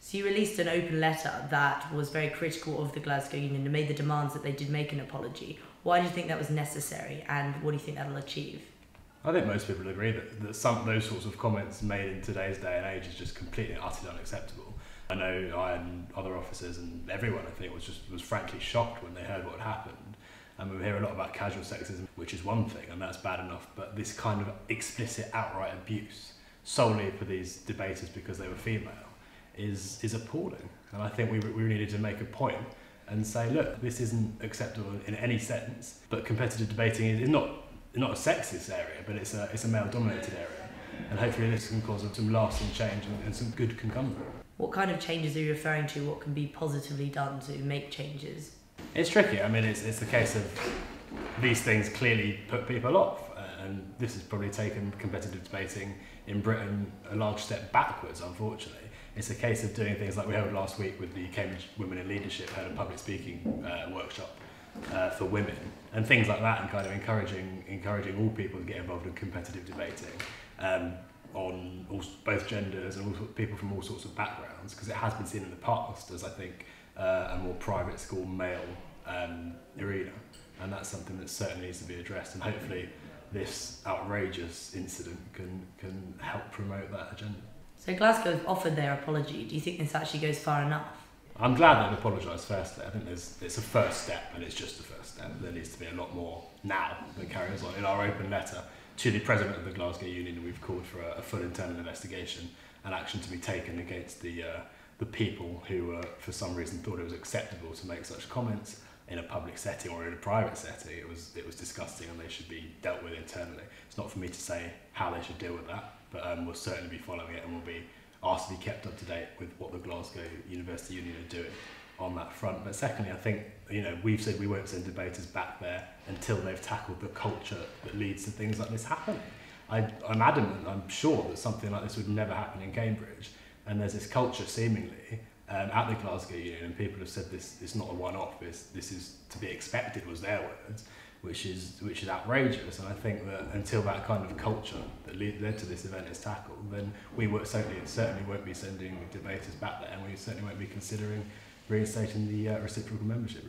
So you released an open letter that was very critical of the Glasgow Union and made the demands that they did make an apology. Why do you think that was necessary, and what do you think that'll achieve? I think most people agree that some of those sorts of comments made in today's day and age is just completely and utterly unacceptable. I know I and other officers and everyone, I think, was frankly shocked when they heard what had happened. And we hear a lot about casual sexism, which is one thing, and that's bad enough, but this kind of explicit outright abuse solely for these debaters because they were female is appalling. And I think we needed to make a point and say, look, this isn't acceptable in any sense, but competitive debating is not a sexist area, but it's a male-dominated area. And hopefully this can cause some lasting change and some good can come from it. What kind of changes are you referring to? What can be positively done to make changes? It's tricky. I mean, it's the case of these things clearly put people off, and this has probably taken competitive debating in Britain a large step backwards, unfortunately. It's a case of doing things like we held last week with the Cambridge Women in Leadership, had a public speaking workshop for women, and things like that, and kind of encouraging all people to get involved in competitive debating on both genders and all people from all sorts of backgrounds, because it has been seen in the past as, I think, a more private school male arena, and that's something that certainly needs to be addressed, and hopefully this outrageous incident can help promote that agenda. So Glasgow have offered their apology. Do you think this actually goes far enough? I'm glad they've apologised firstly. I think it's a first step, and it's just a first step. There needs to be a lot more now that carries on. In our open letter to the President of the Glasgow Union, we've called for a full internal investigation and action to be taken against the people who, for some reason, thought it was acceptable to make such comments in a public setting or in a private setting. It was disgusting, and they should be dealt with internally. It's not for me to say how they should deal with that, but we'll certainly be following it, and we'll be asked to be kept up to date with what the Glasgow University Union are doing on that front. But secondly, I think, we've said we won't send debaters back there until they've tackled the culture that leads to things like this happening. I'm adamant, I'm sure that something like this would never happen in Cambridge, and there's this culture seemingly at the Glasgow Union, and people have said this is not a one-off, this is to be expected, was their words, which is outrageous. And I think that until that kind of culture that led to this event is tackled, then we certainly won't be sending debaters back there, and we certainly won't be considering reinstating the reciprocal membership.